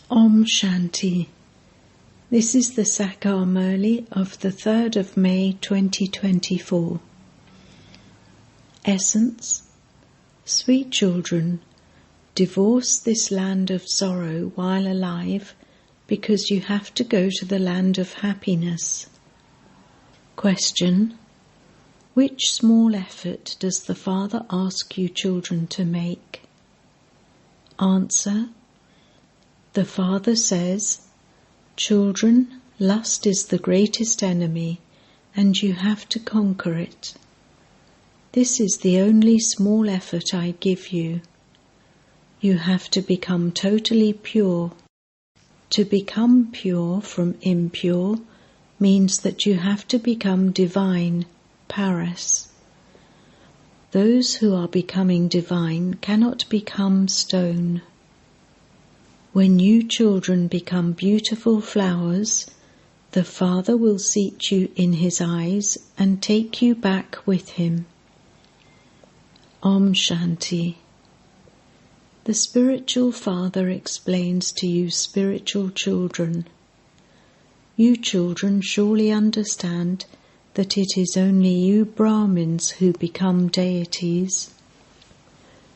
Om Shanti. This is the Sakar Murli of the 3rd of May 2024. Essence. Sweet children, divorce this land of sorrow while alive, because you have to go to the land of happiness. Question. Which small effort does the Father ask you children to make? Answer. The Father says, children, lust is the greatest enemy, and you have to conquer it. This is the only small effort I give you. You have to become totally pure. To become pure from impure means that you have to become divine, paras. Those who are becoming divine cannot become stone. When you children become beautiful flowers, the Father will seat you in His eyes and take you back with Him. Om Shanti. The Spiritual Father explains to you spiritual children. You children surely understand that it is only you Brahmins who become deities.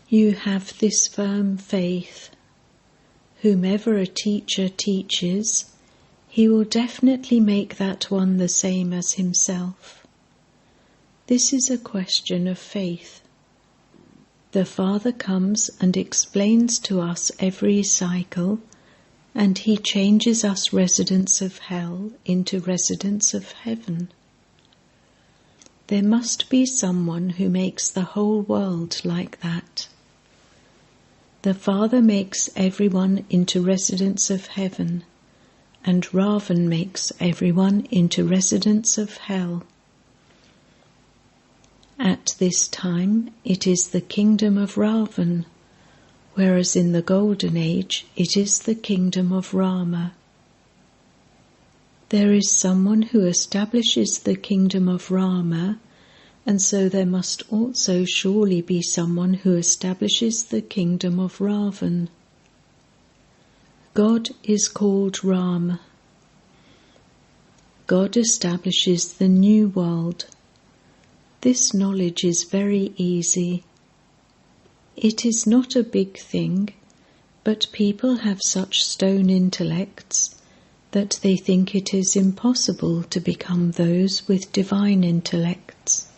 You have this firm faith. Whomever a teacher teaches, he will definitely make that one the same as himself. This is a question of faith. The Father comes and explains to us every cycle, and He changes us residents of hell into residents of heaven. There must be someone who makes the whole world like that. The Father makes everyone into residents of heaven, and Ravan makes everyone into residents of hell. At this time it is the kingdom of Ravan, whereas in the Golden Age it is the kingdom of Rama. There is someone who establishes the kingdom of Rama, and so there must also surely be someone who establishes the kingdom of Ravan. God is called Ram. God establishes the new world. This knowledge is very easy. It is not a big thing, but people have such stone intellects that they think it is impossible to become those with divine intellects.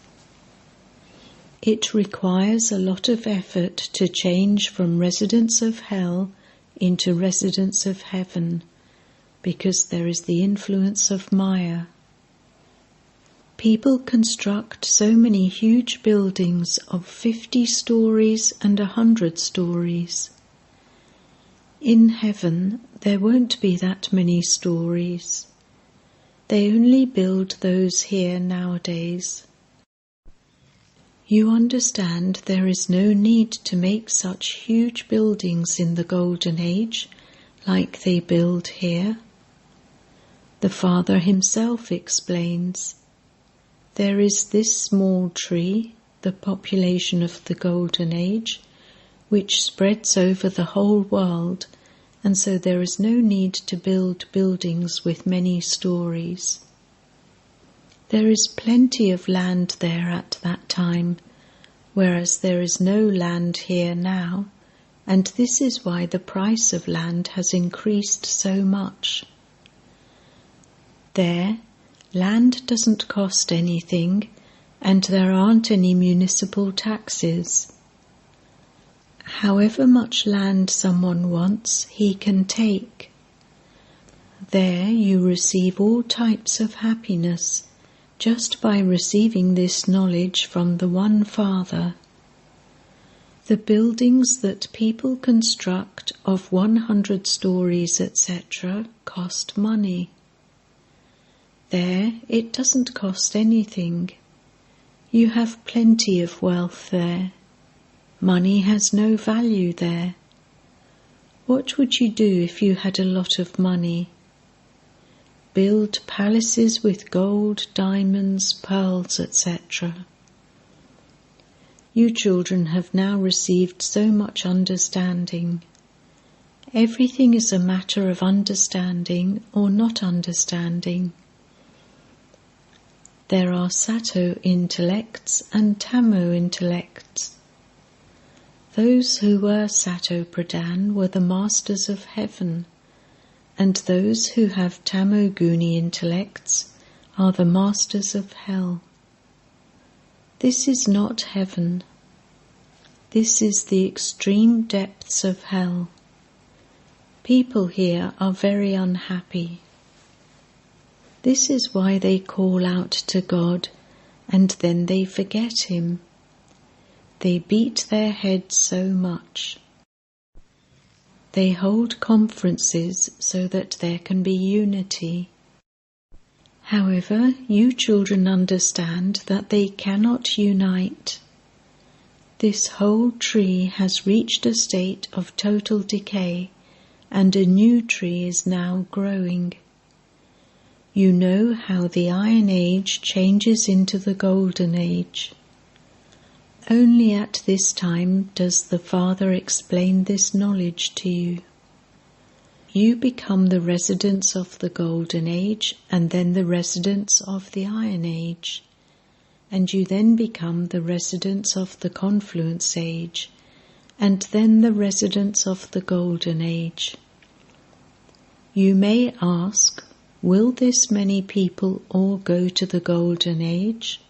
It requires a lot of effort to change from residents of hell into residents of heaven, because there is the influence of Maya. People construct so many huge buildings of 50 stories and 100 stories. In heaven, there won't be that many stories. They only build those here nowadays. You understand there is no need to make such huge buildings in the Golden Age like they build here. The Father himself explains, there is this small tree, the population of the Golden Age, which spreads over the whole world, and so there is no need to build buildings with many stories. There is plenty of land there at that time, whereas there is no land here now, and this is why the price of land has increased so much. There, land doesn't cost anything, and there aren't any municipal taxes. However much land someone wants, he can take. There you receive all types of happiness, just by receiving this knowledge from the one Father. The buildings that people construct of 100 stories, etc., cost money. There, it doesn't cost anything. You have plenty of wealth there. Money has no value there. What would you do if you had a lot of money? Build palaces with gold, diamonds, pearls, etc. You children have now received so much understanding. Everything is a matter of understanding or not understanding. There are Sato intellects and Tamo intellects. Those who were Sato Pradhan were the masters of heaven, and those who have Tamoguni intellects are the masters of hell. This is not heaven. This is the extreme depths of hell. People here are very unhappy. This is why they call out to God, and then they forget Him. They beat their heads so much. They hold conferences so that there can be unity. However, you children understand that they cannot unite. This whole tree has reached a state of total decay, and a new tree is now growing. You know how the Iron Age changes into the Golden Age. Only at this time does the Father explain this knowledge to you. You become the residents of the Golden Age and then the residents of the Iron Age, and you then become the residents of the Confluence Age and then the residents of the Golden Age. You may ask, will this many people all go to the Golden Age?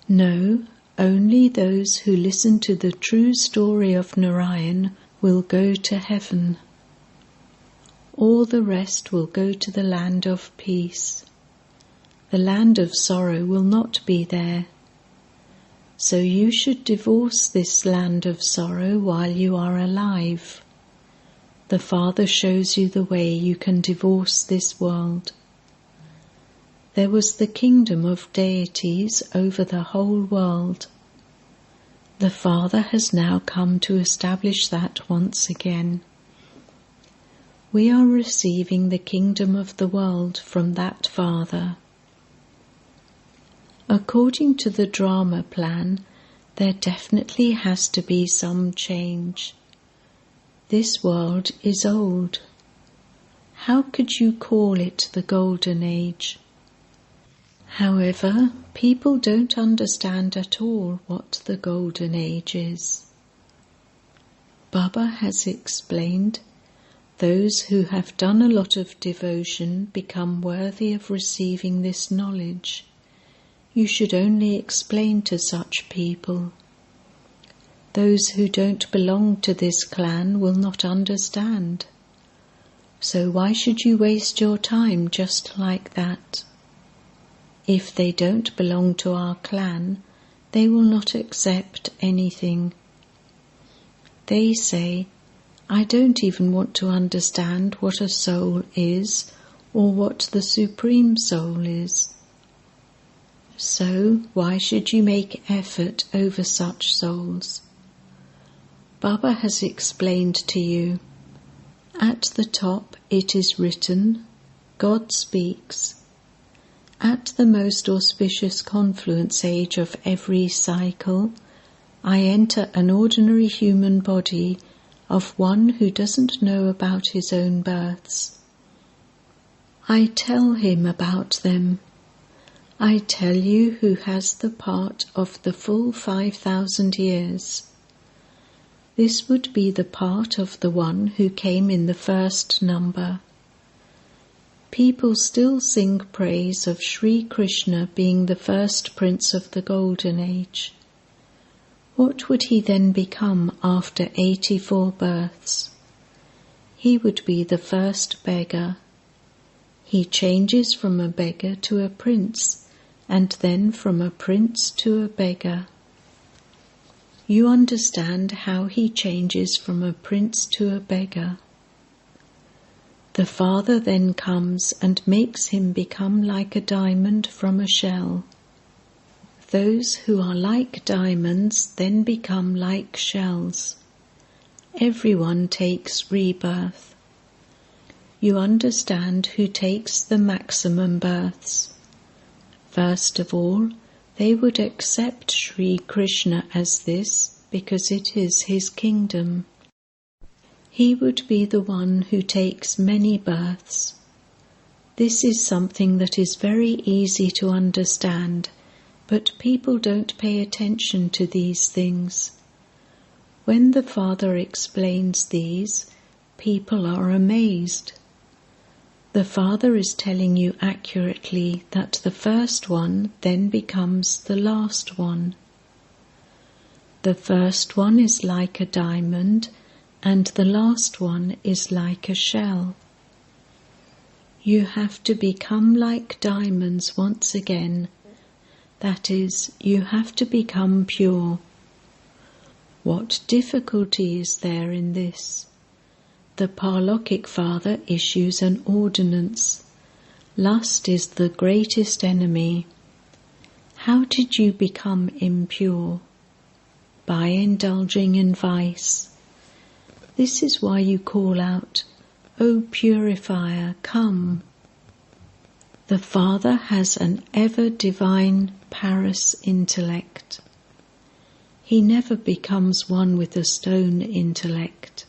No. Only those who listen to the true story of Narayan will go to heaven. All the rest will go to the land of peace. The land of sorrow will not be there. So you should divorce this land of sorrow while you are alive. The Father shows you the way you can divorce this world. There was the kingdom of deities over the whole world. The Father has now come to establish that once again. We are receiving the kingdom of the world from that Father. According to the drama plan, there definitely has to be some change. This world is old. How could you call it the Golden Age? However, people don't understand at all what the Golden Age is. Baba has explained, those who have done a lot of devotion become worthy of receiving this knowledge. You should only explain to such people. Those who don't belong to this clan will not understand. So why should you waste your time just like that? If they don't belong to our clan, they will not accept anything. They say, I don't even want to understand what a soul is or what the Supreme Soul is. So why should you make effort over such souls? Baba has explained to you. At the top it is written, God speaks. At the most auspicious confluence age of every cycle, I enter an ordinary human body of one who doesn't know about his own births. I tell him about them. I tell you who has the part of the full 5,000 years. This would be the part of the one who came in the first number. People still sing praise of Sri Krishna being the first prince of the Golden Age. What would he then become after 84 births? He would be the first beggar. He changes from a beggar to a prince, and then from a prince to a beggar. You understand how he changes from a prince to a beggar. The Father then comes and makes him become like a diamond from a shell. Those who are like diamonds then become like shells. Everyone takes rebirth. You understand who takes the maximum births. First of all, they would accept Sri Krishna as this because it is his kingdom. He would be the one who takes many births. This is something that is very easy to understand, but people don't pay attention to these things. When the Father explains these, people are amazed. The Father is telling you accurately that the first one then becomes the last one. The first one is like a diamond, and the last one is like a shell. You have to become like diamonds once again. That is, you have to become pure. What difficulty is there in this? The Parlokic Father issues an ordinance. Lust is the greatest enemy. How did you become impure? By indulging in vice. This is why you call out, "O purifier, come." The Father has an ever-divine Paris intellect. He never becomes one with a stone intellect.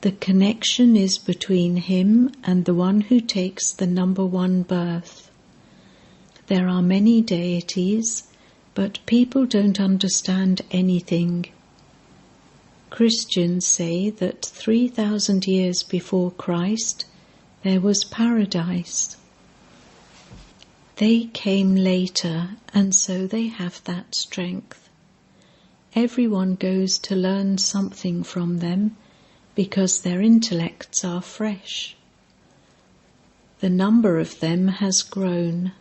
The connection is between him and the one who takes the number one birth. There are many deities, but people don't understand anything. Christians say that 3,000 years before Christ there was paradise. They came later, and so they have that strength. Everyone goes to learn something from them because their intellects are fresh. The number of them has grown.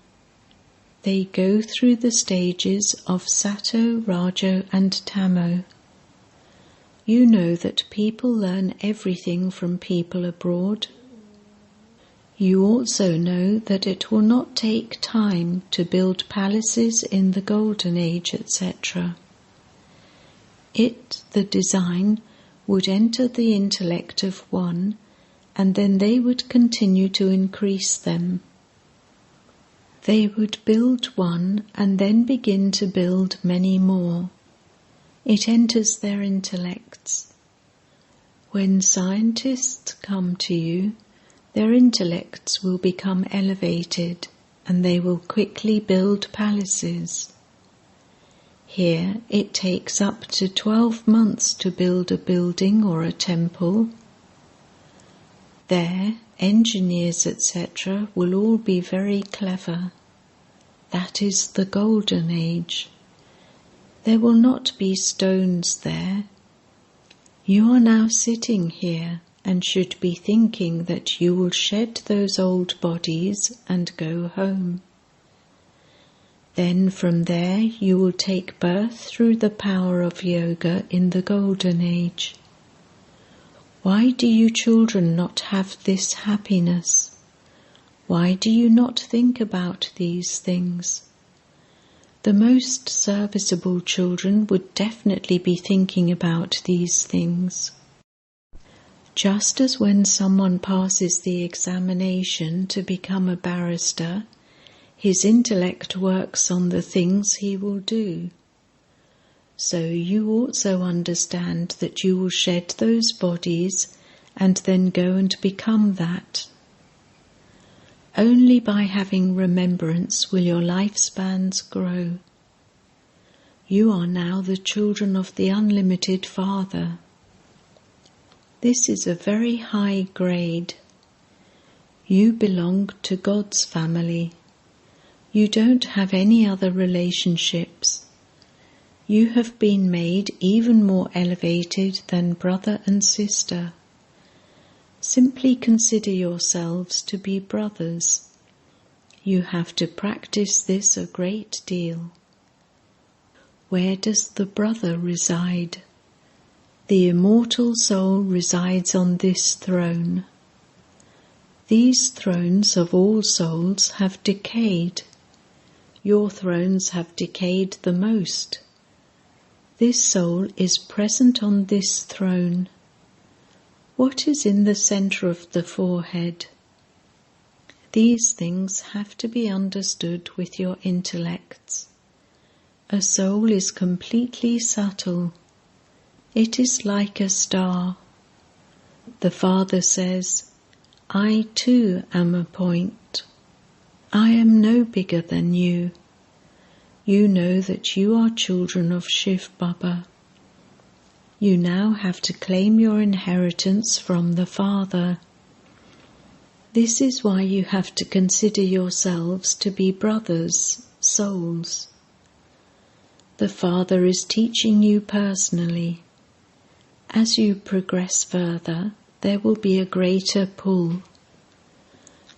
They go through the stages of Sato, Rajo and Tamo. You know that people learn everything from people abroad. You also know that it will not take time to build palaces in the Golden Age, etc. It, the design, would enter the intellect of one, and then they would continue to increase them. They would build one and then begin to build many more. It enters their intellects. When scientists come to you, their intellects will become elevated and they will quickly build palaces. Here it takes up to 12 months to build a building or a temple. There, engineers, etc. will all be very clever. That is the Golden Age. There will not be stones there. You are now sitting here and should be thinking that you will shed those old bodies and go home. Then from there you will take birth through the power of yoga in the Golden Age. Why do you children not have this happiness? Why do you not think about these things? The most serviceable children would definitely be thinking about these things. Just as when someone passes the examination to become a barrister, his intellect works on the things he will do. So you also understand that you will shed those bodies and then go and become that. Only by having remembrance will your lifespans grow. You are now the children of the unlimited Father. This is a very high grade. You belong to God's family. You don't have any other relationships. You have been made even more elevated than brother and sister. Simply consider yourselves to be brothers. You have to practice this a great deal. Where does the brother reside? The immortal soul resides on this throne. These thrones of all souls have decayed. Your thrones have decayed the most. This soul is present on this throne. What is in the center of the forehead? These things have to be understood with your intellects. A soul is completely subtle. It is like a star. the Father says, I too am a point. I am no bigger than you. You know that you are children of Shiv Baba. You now have to claim your inheritance from the Father. This is why you have to consider yourselves to be brothers, souls. The Father is teaching you personally. As you progress further, there will be a greater pull.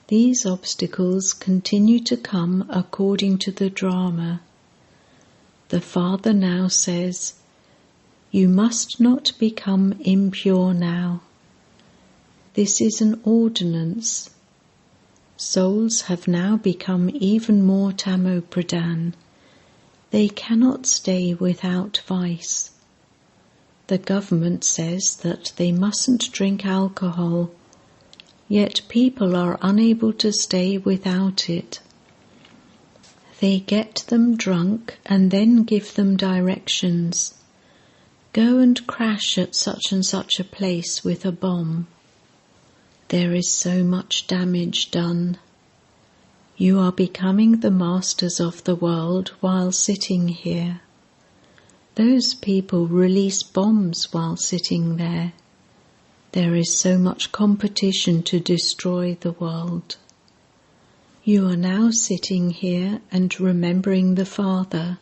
These obstacles continue to come according to the drama. The Father now says, you must not become impure now. This is an ordinance. Souls have now become even more tamopradhan. They cannot stay without vice. The government says that they mustn't drink alcohol, yet people are unable to stay without it. They get them drunk and then give them directions. Go and crash at such and such a place with a bomb. There is so much damage done. You are becoming the masters of the world while sitting here. Those people release bombs while sitting there. There is so much competition to destroy the world. You are now sitting here and remembering the Father,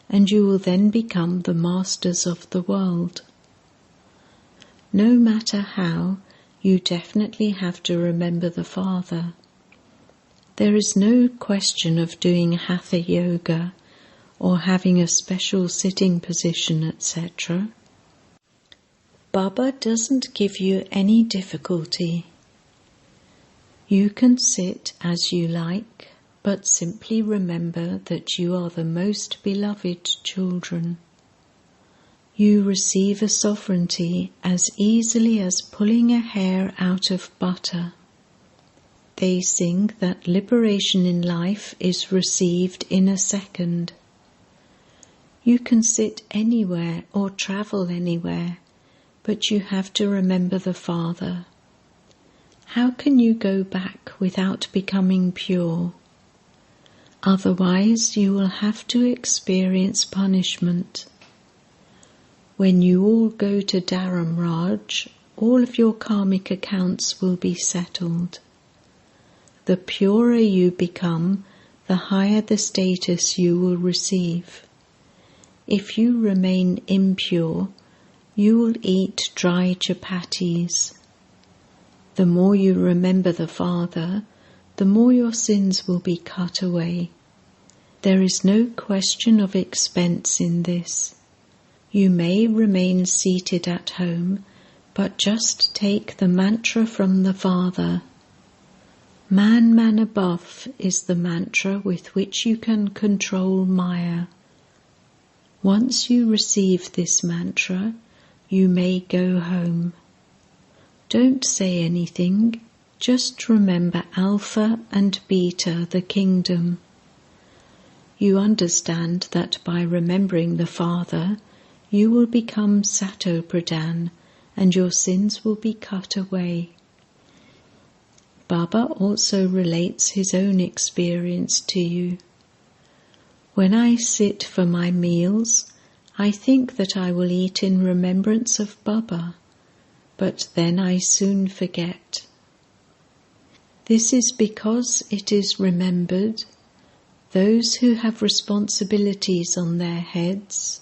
and you will then become the masters of the world. No matter how, you definitely have to remember the Father. There is no question of doing Hatha Yoga or having a special sitting position, etc. Baba doesn't give you any difficulty. You can sit as you like, but simply remember that you are the most beloved children. You receive a sovereignty as easily as pulling a hair out of butter. They sing that liberation in life is received in a second. You can sit anywhere or travel anywhere, but you have to remember the Father. How can you go back without becoming pure? Otherwise, you will have to experience punishment. When you all go to Dharamraj, all of your karmic accounts will be settled. The purer you become, the higher the status you will receive. If you remain impure, you will eat dry chapatis. The more you remember the Father, the more your sins will be cut away. There is no question of expense in this. You may remain seated at home, but just take the mantra from the Father. Man, man above is the mantra with which you can control Maya. Once you receive this mantra, you may go home. Don't say anything, just remember Alpha and Beta, the kingdom. You understand that by remembering the Father, you will become Sato Pradhan and your sins will be cut away. Baba also relates his own experience to you. When I sit for my meals, I think that I will eat in remembrance of Baba, but then I soon forget. This is because it is remembered, those who have responsibilities on their heads, ...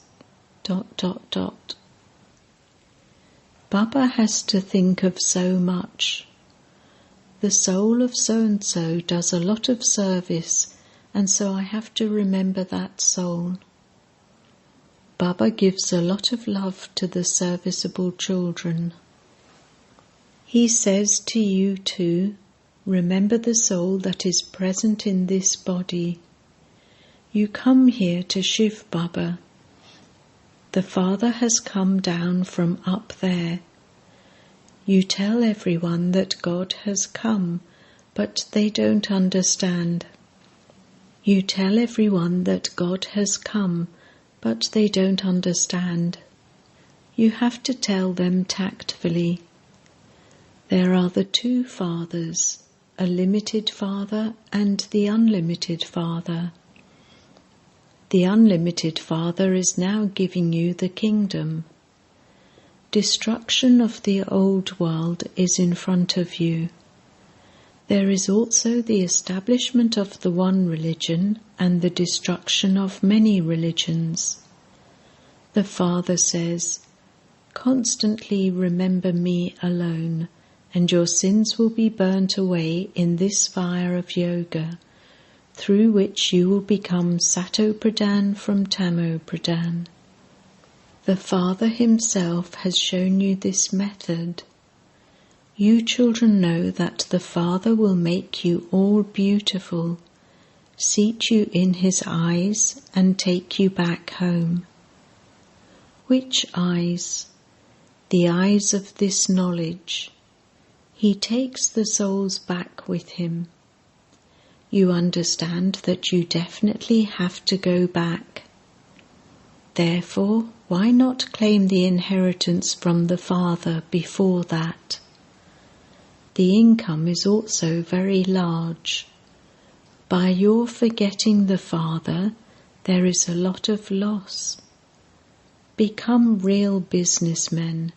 Baba has to think of so much. The soul of so-and-so does a lot of service, and so I have to remember that soul. Baba gives a lot of love to the serviceable children. He says to you too, remember the soul that is present in this body. You come here to Shiv Baba. The Father has come down from up there. You tell everyone that God has come, but they don't understand. You tell everyone that God has come, but they don't understand. You have to tell them tactfully. There are the two fathers, a limited father and the unlimited father. The unlimited father is now giving you the kingdom. Destruction of the old world is in front of you. There is also the establishment of the one religion and the destruction of many religions. The Father says, "Constantly remember me alone, and your sins will be burnt away in this fire of yoga, through which you will become Sato-Pradhan from Tamo-Pradhan." The Father himself has shown you this method. You children know that the Father will make you all beautiful, seat you in his eyes and take you back home. Which eyes? The eyes of this knowledge. He takes the souls back with him. You understand that you definitely have to go back. Therefore, why not claim the inheritance from the Father before that? The income is also very large. By your forgetting the Father, there is a lot of loss. Become real businessmen.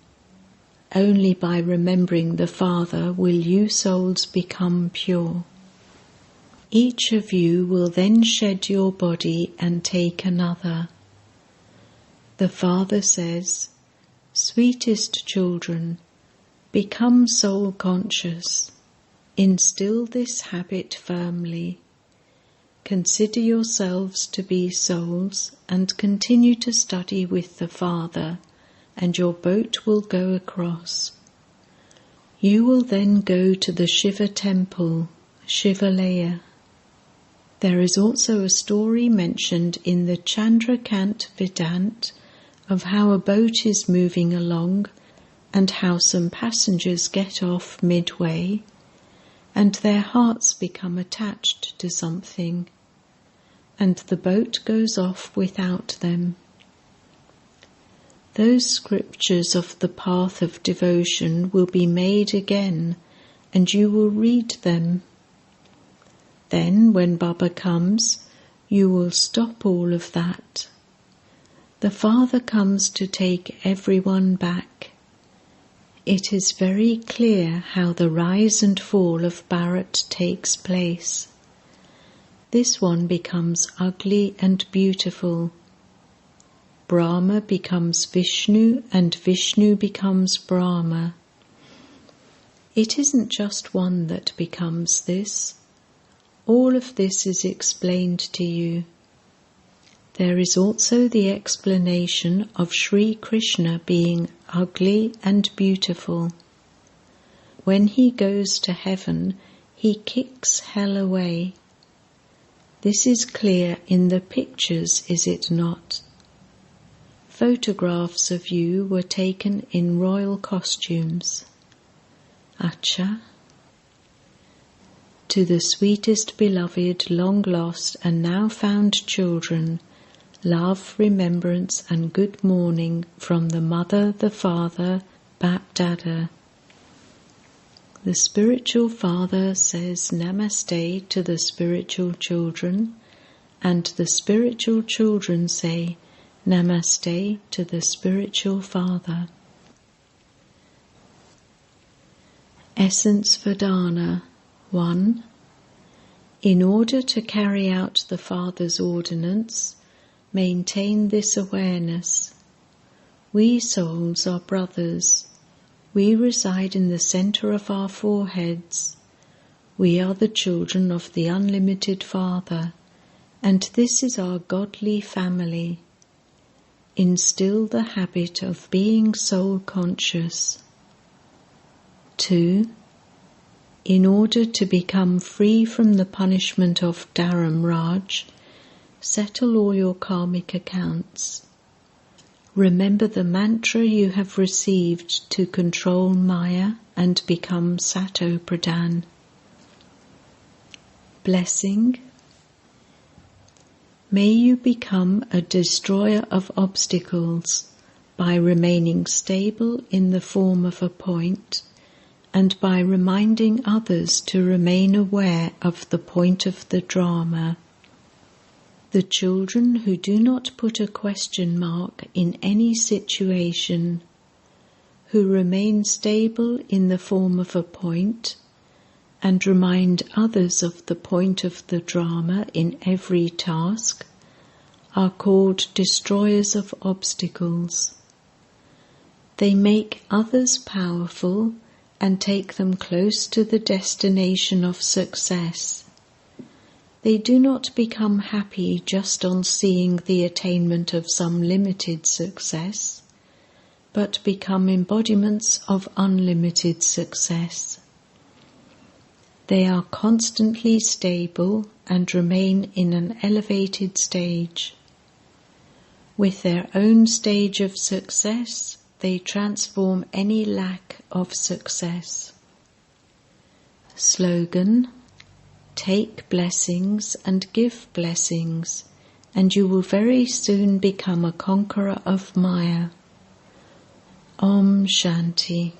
Only by remembering the Father will you souls become pure. Each of you will then shed your body and take another. The Father says, "Sweetest children, become soul conscious. Instill this habit firmly. Consider yourselves to be souls and continue to study with the Father, and your boat will go across. You will then go to the Shiva temple, Shivalaya." There is also a story mentioned in the Chandrakant Vedant of how a boat is moving along and how some passengers get off midway and their hearts become attached to something, and the boat goes off without them. Those scriptures of the path of devotion will be made again, and you will read them. Then, when Baba comes, you will stop all of that. The Father comes to take everyone back. It is very clear how the rise and fall of Bharat takes place. This one becomes ugly and beautiful. Brahma becomes Vishnu and Vishnu becomes Brahma. It isn't just one that becomes this. All of this is explained to you. There is also the explanation of Sri Krishna being ugly and beautiful. When he goes to heaven, he kicks hell away. This is clear in the pictures, is it not? Photographs of you were taken in royal costumes. Acha. To the sweetest beloved, long lost and now found children, love, remembrance and good morning from the Mother, the Father, Bap Dada. The spiritual Father says Namaste to the spiritual children, and the spiritual children say Namaste to the spiritual Father. Essence Vedana 1. In order to carry out the Father's ordinance, maintain this awareness. We souls are brothers. We reside in the center of our foreheads. We are the children of the unlimited Father, and this is our godly family. Instill the habit of being soul conscious. 2. In order to become free from the punishment of Dharam Raj, settle all your karmic accounts. Remember the mantra you have received to control Maya and become Sato-Pradhan. Blessing. May you become a destroyer of obstacles by remaining stable in the form of a point and by reminding others to remain aware of the point of the drama. The children who do not put a question mark in any situation, who remain stable in the form of a point, and remind others of the point of the drama in every task, are called destroyers of obstacles. They make others powerful and take them close to the destination of success. They do not become happy just on seeing the attainment of some limited success, but become embodiments of unlimited success. They are constantly stable and remain in an elevated stage. With their own stage of success, they transform any lack of success. Slogan: take blessings and give blessings, and you will very soon become a conqueror of Maya. Om Shanti.